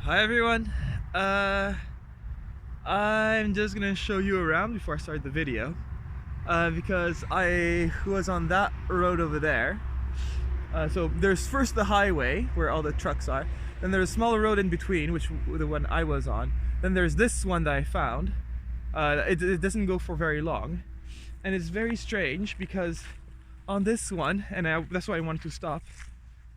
Hi everyone. I'm just gonna show you around before I start the video because I was on that road over there. So there's first the highway where all the trucks are, then there's a smaller road in between, which the one I was on. Then there's this one that I found. It doesn't go for very long, and it's very strange because on this one, and that's why I wanted to stop.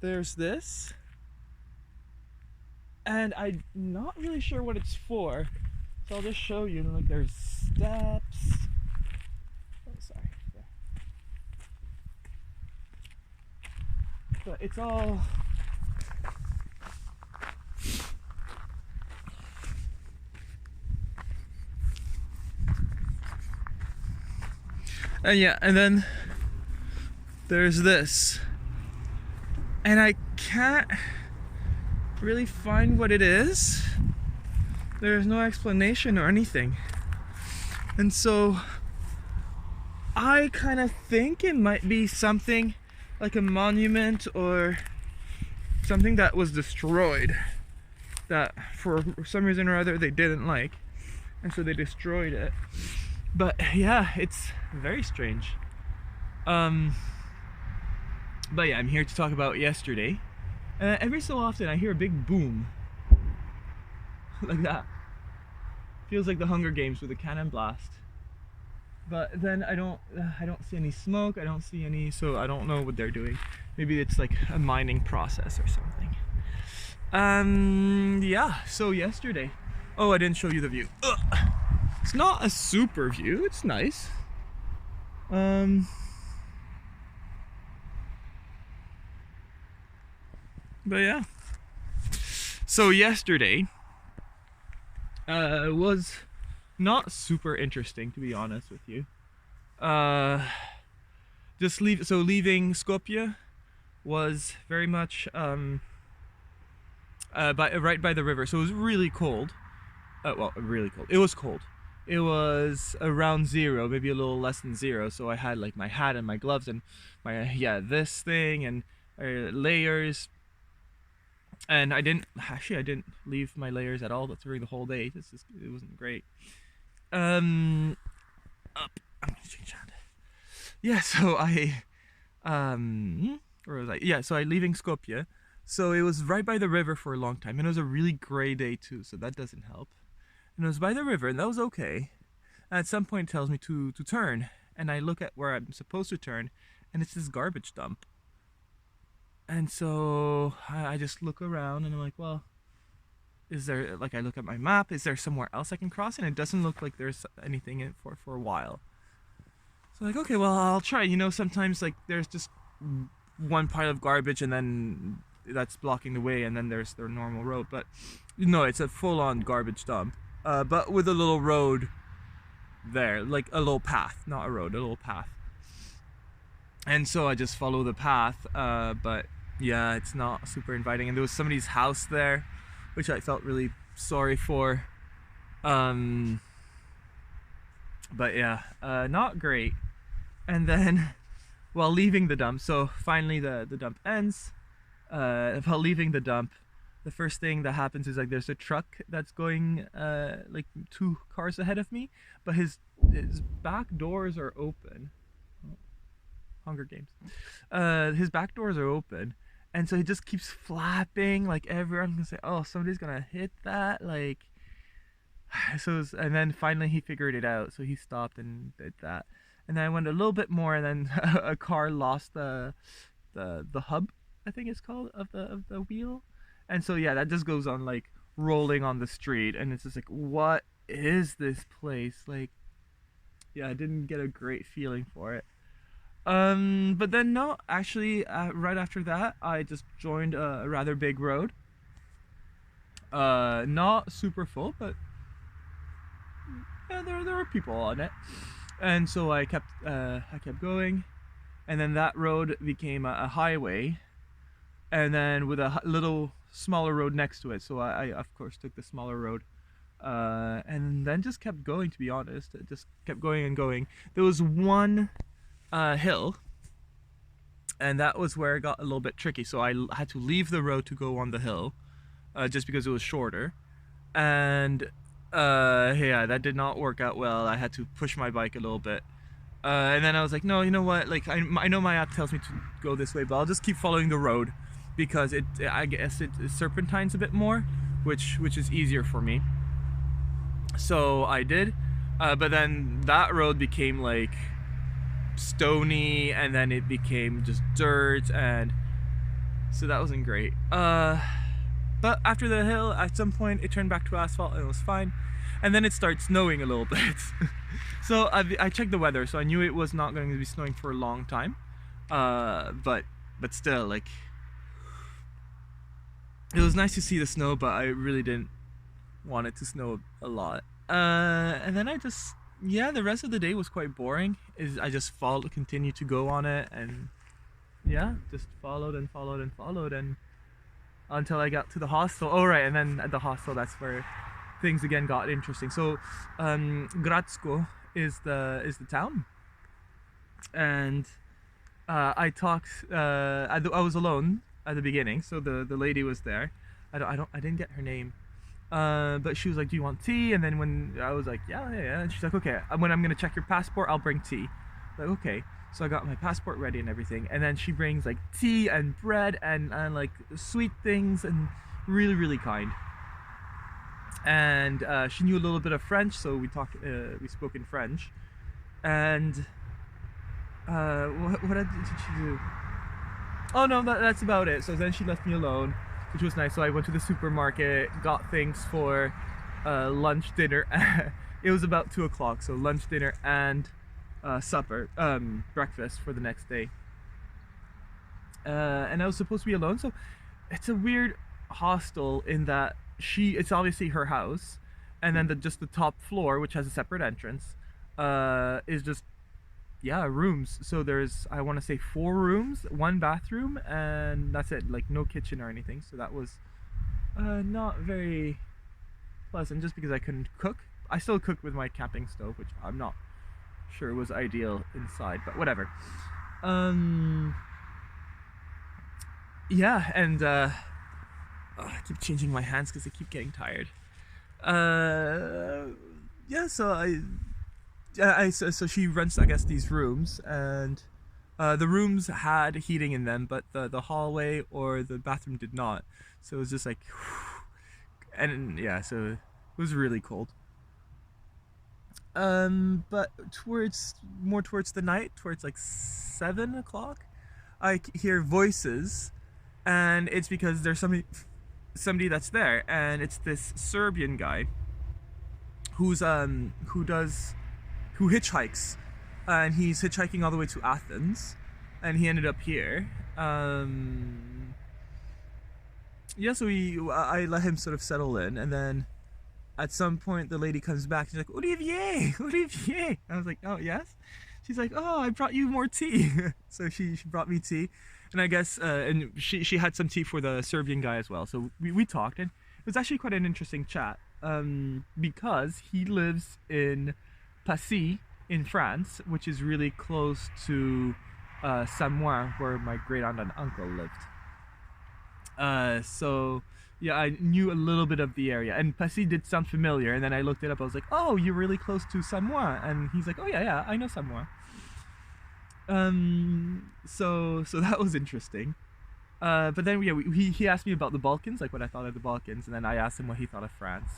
There's this. And I'm not really sure what it's for, so I'll just show you. Like, there's steps. Oh, sorry. Yeah. But it's all and yeah, and then there's this, and I can't really find what it is. There's no explanation or anything, and so I kind of think it might be something like a monument or something that was destroyed, that for some reason or other they didn't like, and so they destroyed it. But yeah, it's very strange. But yeah, I'm here to talk about yesterday. Every so often I hear a big boom like that. Feels like the Hunger Games with a cannon blast. But then I don't see any smoke. I don't see any, so I don't know what they're doing. Maybe it's like a mining process or something. Yeah. So yesterday, oh, I didn't show you the view. Ugh. It's not a super view. It's nice. But yeah. So yesterday was not super interesting, to be honest with you. Leaving Skopje was very much right by the river, so it was really cold. Well, really cold. It was cold. It was around 0, maybe a little less than 0. So I had like my hat and my gloves and my this thing and layers. And I didn't leave my layers at all. That's during the whole day. It wasn't great. Up. I'm gonna change that. Yeah. So where was I? Yeah. So I leaving Skopje. So it was right by the river for a long time, and it was a really gray day too. So that doesn't help. And it was by the river, and that was okay. And at some point, it tells me to turn, and I look at where I'm supposed to turn, and it's this garbage dump. And so I just look around and I'm like, well, is there, like, I look at my map, is there somewhere else I can cross? And it doesn't look like there's anything in for a while. So like, okay, well, I'll try. You know, sometimes like there's just one pile of garbage and then that's blocking the way, and then there's their normal road. But no, it's a full-on garbage dump, but with a little road there, like a little path, not a road, a little path. And so I just follow the path, but yeah, it's not super inviting. And there was somebody's house there, which I felt really sorry for. But yeah, not great. And then while leaving the dump, so finally the dump ends. While leaving the dump, the first thing that happens is like there's a truck that's going like 2 cars ahead of me, but his back doors are open. Hunger Games. His back doors are open, and so he just keeps flapping. Like everyone's gonna say, "Oh, somebody's gonna hit that!" Like, and then finally he figured it out. So he stopped and did that. And then I went a little bit more, and then a car lost the hub, I think it's called, of the wheel. And so yeah, that just goes on like rolling on the street, and it's just like, what is this place? Like, yeah, I didn't get a great feeling for it. But then no, actually, right after that, I just joined a rather big road. Not super full, but yeah, there were people on it, and so I kept going, and then that road became a highway, and then with a little smaller road next to it. So I of course took the smaller road, and then just kept going. To be honest, it just kept going and going. There was one hill, and that was where it got a little bit tricky. So I had to leave the road to go on the hill, just because it was shorter. And yeah, that did not work out well. I had to push my bike a little bit. And then I was like, no, you know what? Like, I know my app tells me to go this way, but I'll just keep following the road because I guess it serpentines a bit more, which is easier for me. So I did, but then that road became like stony, and then it became just dirt, and so that wasn't great. But after the hill, at some point, it turned back to asphalt and it was fine. And then it started snowing a little bit. So I checked the weather, so I knew it was not going to be snowing for a long time. But still, like, it was nice to see the snow, but I really didn't want it to snow a lot. And then the rest of the day was quite boring. I just continued to go on it, and yeah, just followed and until I got to the hostel. Oh right, and then at the hostel, that's where things again got interesting. So Gradsko is the town, and I was alone at the beginning, so the lady was there. I didn't get her name, but she was like, do you want tea? And then when I was like, yeah, and she's like, okay, when I'm gonna check your passport, I'll bring tea. Like, okay. So I got my passport ready and everything, and then she brings like tea and bread and like sweet things, and really, really kind. And she knew a little bit of French, so we spoke in French. And what did she do? Oh no, that's about it. So then she left me alone, which was nice. So I went to the supermarket, got things for lunch, dinner. It was about 2 o'clock, so lunch, dinner, and breakfast for the next day. And I was supposed to be alone, so it's a weird hostel in that it's obviously her house, and then just the top floor, which has a separate entrance, is just rooms. So there's, I want to say, 4 rooms, 1 bathroom, and that's it. Like, no kitchen or anything. So that was not very pleasant, just because I couldn't cook. I still cooked with my camping stove, which I'm not sure was ideal inside, but whatever. Yeah, and I keep changing my hands because I keep getting tired. So she rents, I guess, these rooms, and the rooms had heating in them, but the hallway or the bathroom did not. So it was just like, and yeah, so it was really cold. But towards the night, towards like 7 o'clock, I hear voices, and it's because there's somebody that's there, and it's this Serbian guy who hitchhikes, and he's hitchhiking all the way to Athens, and he ended up here. So I let him sort of settle in, and then at some point the lady comes back. She's like, Olivier. I was like, oh yes. She's like, oh, I brought you more tea. So she brought me tea, and I guess and she had some tea for the Serbian guy as well. So we talked, and it was actually quite an interesting chat, because he lives in Passy in France, which is really close to Samoa, where my great aunt and uncle lived. So yeah, I knew a little bit of the area, and Passy did sound familiar, and then I looked it up. I was like, oh, you're really close to Samoa. And he's like, oh yeah, I know Samoa. So that was interesting. But then he asked me about the Balkans, like what I thought of the Balkans, and then I asked him what he thought of France.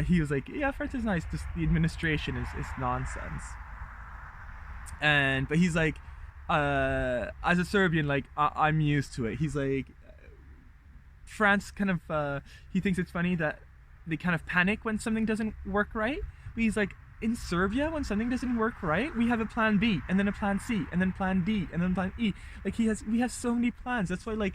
He was like, yeah, France is nice, just the administration is nonsense. But he's like, as a Serbian, like, I'm used to it. He's like, France kind of, he thinks it's funny that they kind of panic when something doesn't work right. But he's like, in Serbia, when something doesn't work right, we have a plan B, and then a plan C, and then plan D, and then plan E. Like, we have so many plans. That's why, like,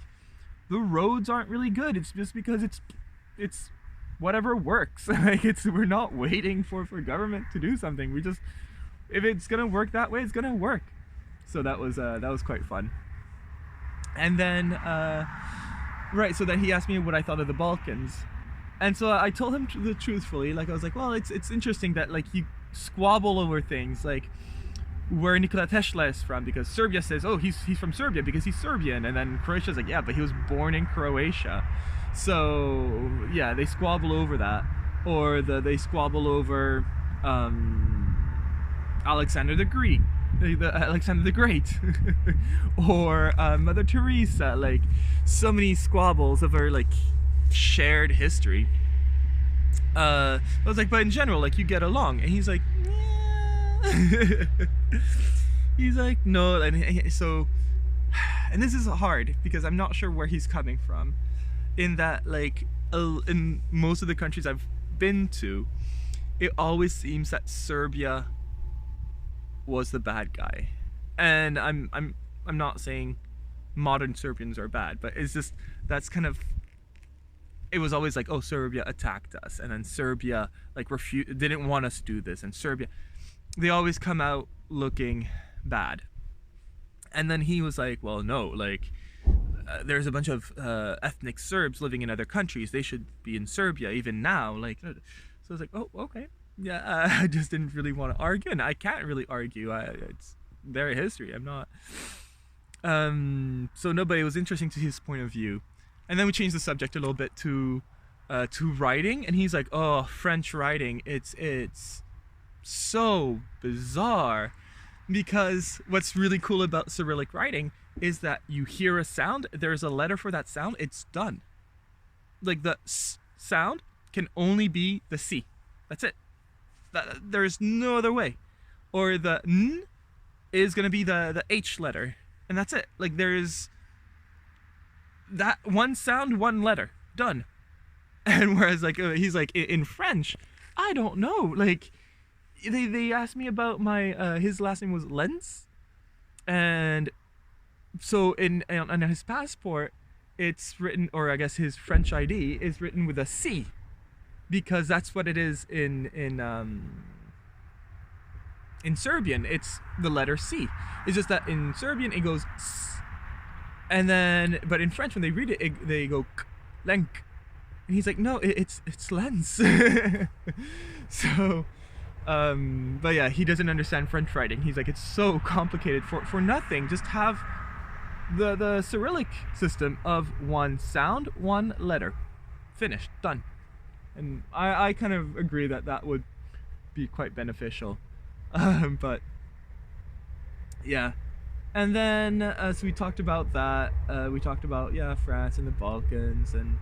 the roads aren't really good. It's just because it's whatever works. Like, we're not waiting for government to do something. We just, if it's gonna work that way, it's gonna work. So that was quite fun. And then right, so then he asked me what I thought of the Balkans, and so I told him truthfully, like, I was like, well, it's interesting that, like, you squabble over things. Like, where Nikola Tesla is from, because Serbia says, oh, he's from Serbia because he's Serbian, and then Croatia's like, yeah, but he was born in Croatia. So yeah, they squabble over that, or they squabble over Alexander the Greek, Alexander the Great, or Mother Teresa. Like, so many squabbles of our like shared history. I was like, but in general, like, you get along, and he's like, yeah. He's like, no, and so, and this is hard because I'm not sure where he's coming from, in that, like, in most of the countries I've been to, it always seems that Serbia was the bad guy, and I'm not saying modern Serbians are bad, but it's just, that's kind of, it was always like, oh, Serbia attacked us, and then Serbia like didn't want us to do this, and Serbia, they always come out looking bad. And then he was like, well, no, like, there's a bunch of ethnic Serbs living in other countries, they should be in Serbia even now, like. So I was like, oh, okay, yeah. I just didn't really want to argue, and I can't really argue, it's their history, I'm not. So no, but it was interesting to his point of view. And then we changed the subject a little bit to writing, and he's like, oh, French writing, it's so bizarre, because what's really cool about Cyrillic writing is that you hear a sound, there's a letter for that sound, it's done. Like, the S sound can only be the C. That's it. There's no other way. Or the N is going to be the H letter, and that's it. Like, there's that one sound, one letter, done. And whereas, like, he's like, in French, I don't know, like, they asked me about my his last name was Lenz, and so on his passport it's written, or I guess his French ID is written with a C, because that's what it is in Serbian. It's the letter C. It's just that in Serbian it goes S, and then, but in French when they read it, they go K, Lenk, and he's like, no, it's Lens. So but yeah, he doesn't understand French writing. He's like, it's so complicated for nothing. Just have the Cyrillic system of one sound, one letter, finished, done. And I kind of agree that would be quite beneficial. But yeah, and then so we talked about that. We talked about, yeah, France and the Balkans, and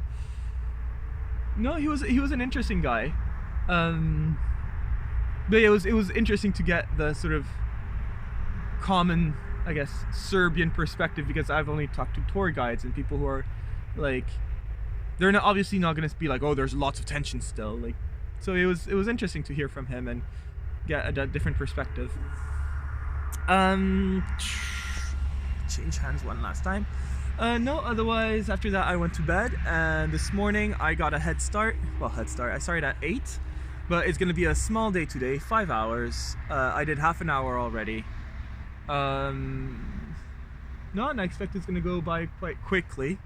no, he was an interesting guy. But it was interesting to get the sort of common, I guess, Serbian perspective, because I've only talked to tour guides and people who are like, they're obviously not going to be like, oh, there's lots of tension still, like. So it was interesting to hear from him and get a different perspective. Change hands one last time. No, otherwise after that I went to bed, and this morning I got a head start. I started at 8. But it's going to be a small day today, 5 hours. I did half an hour already. No, and I expect it's going to go by quite quickly.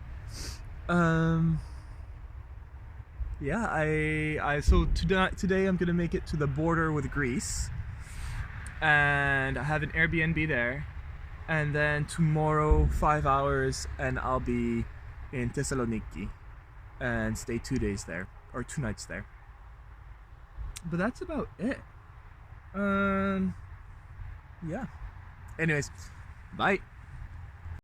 Yeah, so today I'm going to make it to the border with Greece. And I have an Airbnb there. And then tomorrow, 5 hours, and I'll be in Thessaloniki. And stay 2 days there, or 2 nights there. But that's about it. Yeah. Anyways, bye.